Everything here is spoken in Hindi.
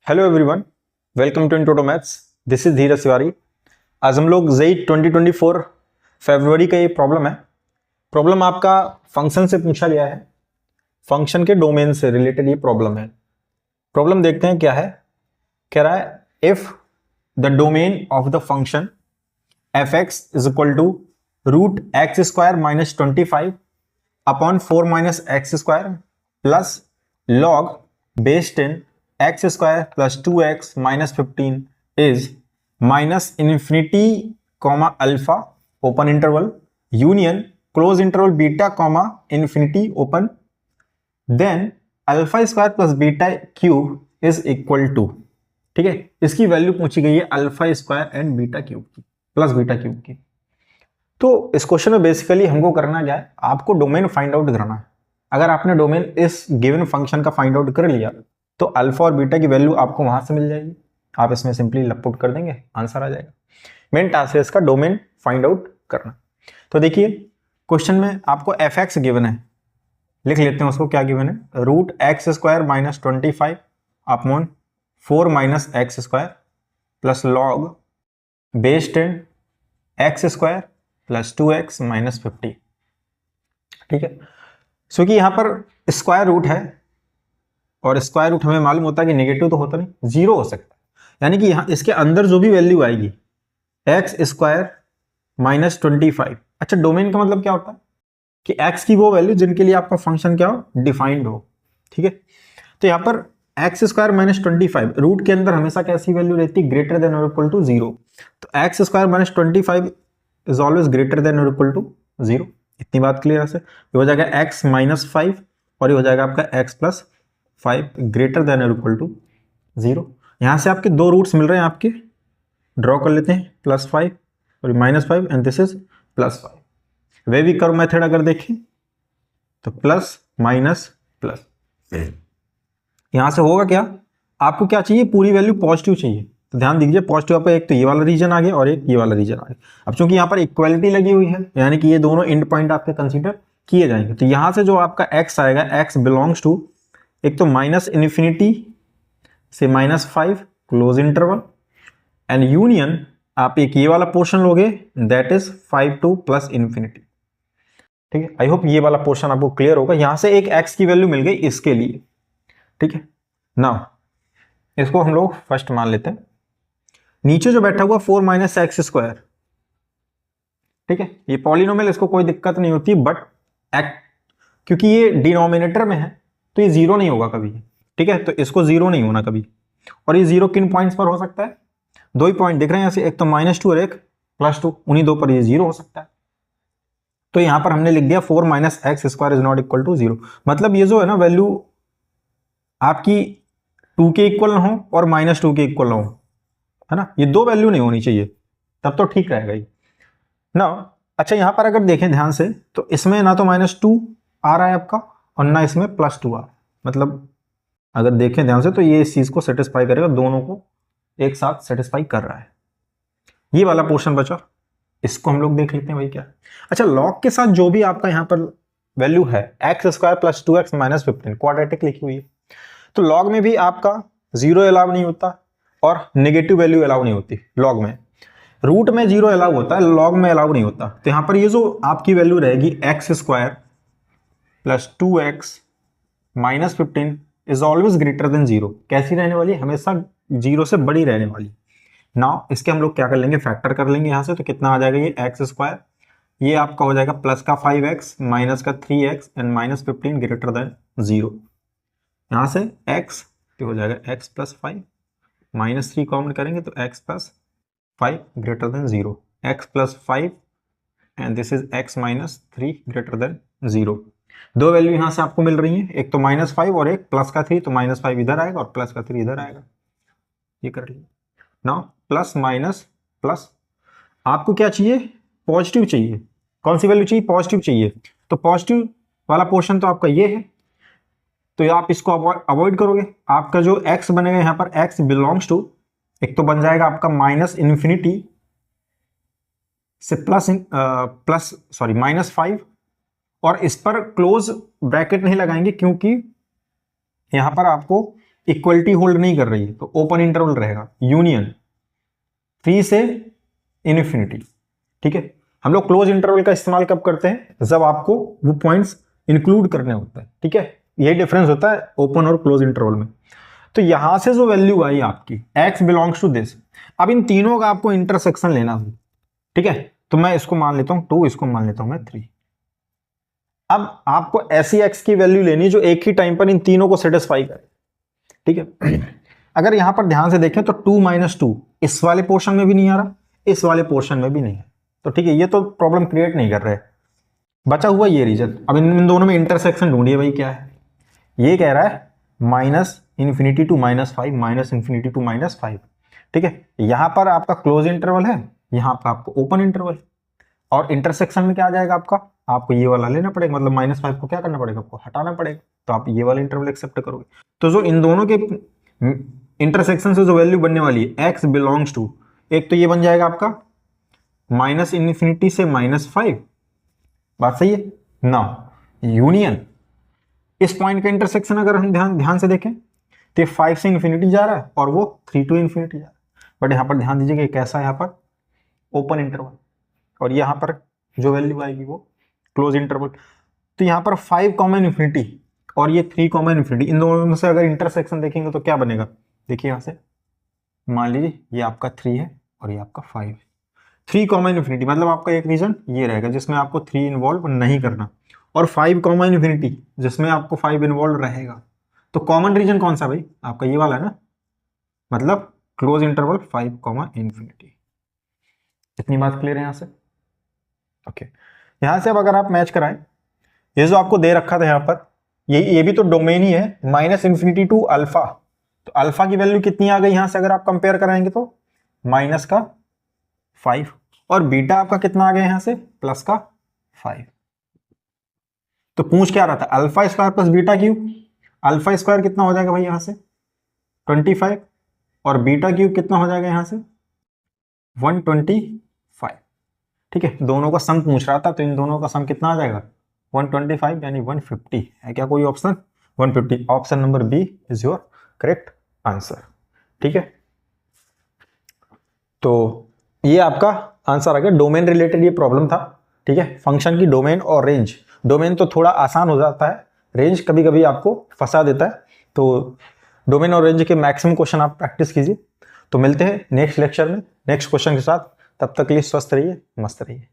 Hello everyone, welcome to intro to maths. This is Dheeraj Tiwari. आज हम लोग जेई 2024 फरवरी का ये प्रॉब्लम है। प्रॉब्लम आपका फंक्शन से पूछा गया है, फंक्शन के डोमेन से रिलेटेड ये प्रॉब्लम है। प्रॉब्लम देखते हैं क्या है। कह रहा है if the domain of the function F X is equal to root X square minus 25 upon 4 minus X square plus log base 10 X square plus 2x minus 15 is minus infinity comma alpha open interval union close interval beta comma infinity open then alpha square plus beta cube is equal to. ठीक है, इसकी वैल्यू पूछी गई है alpha square and beta cube की प्लस बीटा क्यूब की। तो इस क्वेश्चन में बेसिकली हमको करना क्या है, आपको डोमेन फाइंड आउट करना है। अगर आपने डोमेन इस गिवन फंक्शन का फाइंड आउट कर लिया तो अल्फा और बीटा की वैल्यू आपको वहां से मिल जाएगी। आप इसमें सिंपली लपुट कर देंगे, आंसर आ जाएगा। मेन टास्क है इसका डोमेन फाइंड आउट करना। तो देखिए क्वेश्चन में आपको एफ एक्स गिवन है, लिख लेते हैं उसको। क्या गिवन है? Root X square minus 25 upon 4 minus X square plus log base 10 X square plus 2x minus 50। ठीक है, क्योंकि यहां पर स्क्वायर रूट है और स्क्वायर रूट हमें मालूम होता है कि नेगेटिव तो होता नहीं, जीरो हो सकता है। यानी कि यहां इसके अंदर जो भी वैल्यू आएगी एक्स स्क्वायर माइनस 25। अच्छा, डोमेन का मतलब क्या होता है कि एक्स की वो वैल्यू जिनके लिए आपका फंक्शन क्या हो, डिफाइंड हो। ठीक है, तो यहां पर एक्स स्क्वायर माइनस 25 रूट के अंदर हमेशा कैसी वैल्यू रहती है, ग्रेटर देन और इक्वल टू जीरो। तो x square minus 25 is always greater than और इक्वल टू जीरो। इतनी बात क्लियर है। ये हो जाएगा एक्स माइनस 5 और ये हो जाएगा आपका एक्स प्लस 5 ग्रेटर देन और इक्वल टू जीरो। यहां से आपके दो रूट्स मिल रहे हैं, आपके ड्रॉ कर लेते हैं, +5 और -5 एंड दिस इज +5। वे भी कर्व मेथड अगर देखें तो प्लस माइनस प्लस, यहां से होगा क्या, आपको क्या चाहिए, पूरी वैल्यू पॉजिटिव चाहिए। तो ध्यान दीजिए पॉजिटिव पे एक तो ये वाला रीजन आ गया और एक ये वाला रीजन आ गया। अब चूंकि यहाँ पर इक्वालिटी लगी हुई है यानी कि ये दोनों एंड पॉइंट आपके कंसीडर किए जाएंगे। तो यहां से जो आपका x आएगा, x बिलोंग्स टू एक तो माइनस इन्फिनिटी से -5 क्लोज इंटरवल एंड यूनियन आप एक ये वाला पोर्शन लोगे that is 5 two plus infinity. ठीक है, आई होप ये वाला पोर्शन आपको क्लियर होगा। यहां से एक x की वैल्यू मिल गई इसके लिए। ठीक है, नाउ इसको हम लोग फर्स्ट मान लेते हैं। नीचे जो बैठा हुआ 4 माइनस एक्स स्क्वायर, ठीक है, ये पॉलिनोमियल, इसको कोई दिक्कत नहीं होती, बट क्योंकि ये डिनोमिनेटर में है तो ये जीरो नहीं होगा कभी। ठीक है, तो इसको जीरो नहीं होना कभी। और ये जीरो किन पॉइंट्स पर हो सकता है, दो ही पॉइंट दिख रहे हैं यहाँ से, एक तो -2 और एक +2, उन्हीं दो पर ये जीरो हो सकता है। तो यहां पर हमने लिख दिया 4 minus X square is not equal to zero. मतलब ये जो है ना वैल्यू आपकी 2 के इक्वल ना हो और -2 के इक्वल ना हो, है ना, ये दो वैल्यू नहीं होनी चाहिए, तब तो ठीक रहेगा ये ना। अच्छा, यहां पर अगर देखें ध्यान से तो इसमें ना तो -2 आ रहा है आपका और ना इसमें +2 आ रहा है। मतलब अगर देखें ध्यान से तो ये इस चीज को सेटिस्फाई करेगा, दोनों को एक साथ सेटिस्फाई कर रहा है। ये वाला पोर्शन बचा, इसको हम लोग देख लेते हैं भाई क्या। अच्छा, लॉग के साथ जो भी आपका यहाँ पर वैल्यू है x square plus 2x minus 15 quadratic लिखी हुई है, तो लॉग में भी आपका जीरो अलाउ नहीं होता और नेगेटिव वैल्यू अलाउ नहीं होती। लॉग में, रूट में जीरो अलाउ होता है, लॉग में अलाउ नहीं होता। तो यहां पर ये जो आपकी वैल्यू रहेगी x square plus 2x minus 15 is always greater than zero. कैसी रहने वाली, हमेशा जीरो से बड़ी रहने वाली। नाउ इसके हम लोग क्या कर लेंगे, फैक्टर कर लेंगे यहां से। तो कितना आ जाएगा, ये एक्स स्क्वायर, ये आपका हो जाएगा प्लस का 5x माइनस का 3x and minus 15 greater than zero. यहां से x तो हो जाएगा x प्लस 5 माइनस 3 कॉमन करेंगे तो x plus 5 greater than zero, x plus 5 and this is x minus 3 greater than zero. दो वैल्यू यहां से आपको मिल रही है, एक तो -5 और एक प्लस का 3, तो -5 इधर आएगा और प्लस का 3 इधर आएगा। ये कर लीजिए। नाउ प्लस माइनस प्लस, आपको क्या चाहिए, पॉजिटिव चाहिए। कौन सी वैल्यू चाहिए, पॉजिटिव चाहिए। तो पॉजिटिव वाला पोर्शन तो आपका ये है, तो आप इसको अवॉइड करोगे। आपका जो x बनेगा यहां पर x बिलोंग्स टू, एक तो बन जाएगा आपका माइनस इन्फिनिटी से -5 और इस पर क्लोज ब्रैकेट नहीं लगाएंगे क्योंकि यहां पर आपको इक्वलिटी होल्ड नहीं कर रही है तो ओपन इंटरवल रहेगा, यूनियन 3 से इन्फिनिटी। ठीक है, हम लोग क्लोज इंटरवल का इस्तेमाल कब करते हैं, जब आपको वो पॉइंट्स इंक्लूड करने होते हैं। ठीक है, यही डिफरेंस होता है ओपन और क्लोज इंटरवल में। तो यहां से जो वैल्यू आई आपकी x बिलोंग्स टू दिस, अब इन तीनों का आपको इंटरसेक्शन लेना है। ठीक है, तो मैं इसको मान लेता हूं 2, इसको मान लेता हूं मैं 3। अब आपको ऐसी x की वैल्यू लेनी है जो एक ही टाइम पर इन तीनों को सेटिस्फाई करे। ठीक है, अगर यहां पर ध्यान से देखें तो 2 - 2 इस वाले पोर्शन में भी नहीं आ रहा, इस वाले पोर्शन में भी नहीं है, तो ठीक है ये तो प्रॉब्लम क्रिएट नहीं कर रहे। बचा हुआ ये रीजन, अब इन दोनों में इंटरसेक्शन ढूंढिए भाई क्या है। ये कह रहा है -∞ to -5, -∞ to -5। ठीक है, यहां पर आपका क्लोज इंटरवल है, यहां पर आपको ओपन इंटरवल, और इंटरसेक्शन में क्या आ जाएगा आपका, आपको ये वाला लेना पड़ेगा, मतलब -5 को क्या करना पड़ेगा, आपको हटाना पड़ेगा, तो आप ये वाला इंटरवल एक्सेप्ट करोगे। तो जो इन दोनों के इंटरसेक्शन से जो वैल्यू बनने वाली है x बिलोंग्स टू, एक तो ये बन जाएगा आपका -∞ से -5, बात सही है ना, यूनियन इस पॉइंट का इंटरसेक्शन अगर हम ध्यान से देखें तो 5 से इन्फिनिटी जा रहा है और वो 3 to इन्फिनिटी जा रहा है, बट यहाँ पर ध्यान दीजिएगा कैसा है, यहाँ पर ओपन इंटरवल, और यहाँ पर जो वैल्यू आएगी वो क्लोज इंटरवल। तो यहाँ पर 5 कॉमन इन्फिनिटी और ये 3 कॉमन इन्फिनिटी, इन दोनों में से अगर इंटरसेक्शन देखेंगे तो क्या बनेगा, देखिए यहाँ से मान लीजिए ये आपका 3 है और ये आपका 5 है, 3 कॉमन इन्फिनिटी, मतलब आपका एक रीजन ये रहेगा जिसमें आपको 3 इन्वॉल्व नहीं करना, और 5 कॉमन इन्फिनिटी जिसमें आपको 5 इन्वॉल्व रहेगा। तो कॉमन रीजन कौन सा भाई, आपका ये वाला है ना, मतलब क्लोज इंटरवल 5 कॉमन इन्फिनिटी। इतनी बात क्लियर है यहाँ से? ओके, यहां से अब अगर आप मैच कराएं, ये जो आपको दे रखा था यहाँ पर, ये भी तो डोमेन ही है, -∞ to अल्फा, तो अल्फा की वैल्यू कितनी आ गई यहां से अगर आप कंपेयर कराएंगे तो -5, और बीटा आपका कितना आ गया यहां से, +5। तो पूछ क्या रहा था, alpha square plus beta cube, alpha square कितना हो जाएगा भाई यहां से 25, और बीटा क्यूब कितना हो जाएगा यहां से 125। ठीक है, दोनों का सम पूछ रहा था, तो इन दोनों का सम कितना आ जाएगा 125 यानी 150। है क्या कोई option, 150, option number B is your correct answer. ठीक है, तो ये आपका आंसर आ गया, डोमेन रिलेटेड ये प्रॉब्लम था। ठीक है, फंक्शन की डोमेन और रेंज, डोमेन तो थोड़ा आसान हो जाता है, रेंज कभी कभी आपको फंसा देता है, तो डोमेन और रेंज के मैक्सिमम क्वेश्चन आप प्रैक्टिस कीजिए। तो मिलते हैं नेक्स्ट लेक्चर में नेक्स्ट क्वेश्चन के साथ, तब तक के लिए स्वस्थ रहिए, मस्त रहिए।